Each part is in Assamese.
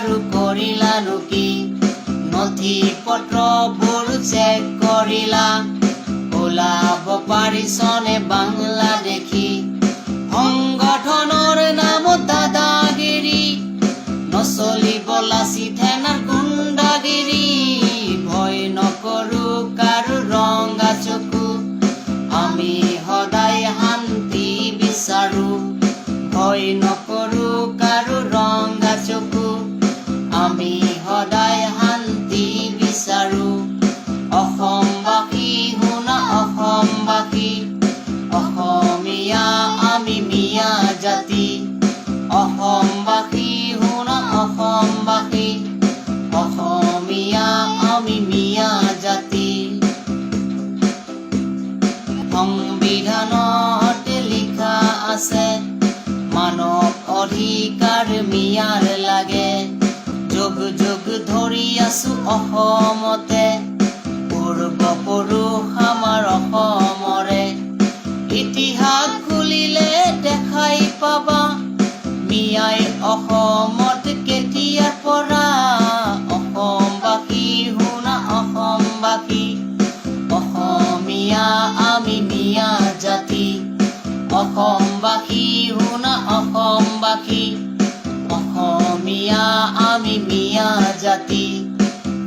বাৰু কৰিলানো কি নথি পত্ৰবোৰ চেক কৰিলা ওলাব পাৰিছনে বাংলাদেশী সংগঠনৰ নামত দাদাগিৰি নচলিব লাচি থানাৰ গুণ্ডাগিৰি ভয় নকৰো কাৰো ৰঙা চকু আমি সদায় শান্তি বিচাৰো ভয় নকৰো কাৰো ৰঙা চকু আমি সদায় শান্তি বিচাৰো অসমবাসী শুনা অসমবাসী অসমীয়া আমি মিয়া জাতি অসমবাসী শুনা অসমবাসী অসমীয়া আমি মিয়া জাতি সংবিধানত লিখা আছে মানৱ অধিকাৰ মিয়াৰ লাগে যুগ যুগ ধৰি আছো অসমতে পূৰ্বপুৰুষ আমাৰ অসমৰে ইতিহাস খুলিলে দেখাই পাবা মিয়াই অসমত কেতিয়াৰ পৰা অসমবাসী শুনা অসমবাসী অসমীয়া আমি মিয়া জাতি অসমবাসী শুনা অসমবাসী অসমীয়া আমি মিয়া জাতি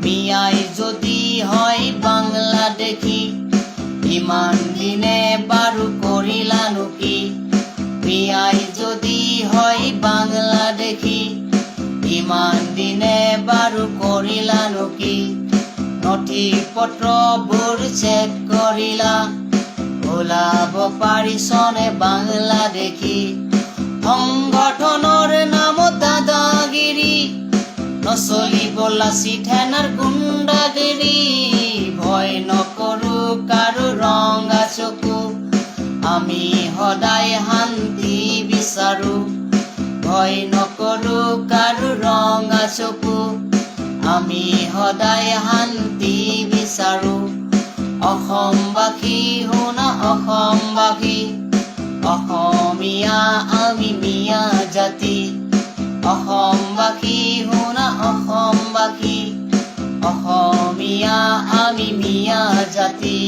মিয়াই যদি হয় বাংলাদেশী ইমান দিনে বাৰু কৰিলানো কি মিয়াই যদি হয় বাংলাদেশী ইমান দিনে বাৰু কৰিলানো কি নথি পত্ৰবোৰ চেক কৰিলা ওলাব পাৰিছনে বাংলাদেশী সংগঠনৰ নামত দাদাগিৰি নচলিব লাচি থানাৰ গুণ্ডাগিৰি ভয় নকৰো কাৰো ৰঙা চকু আমি সদায় শান্তি বিচাৰো ভয় নকৰো কাৰো ৰঙা চকু আমি সদায় শান্তি বিচাৰো অসমবাসী শুনা অসমবাসী অসমীয়া আমি মিয়া জাতি অসমবাসী শুনা অসমবাসী অসমীয়া আমি মিয়া জাতি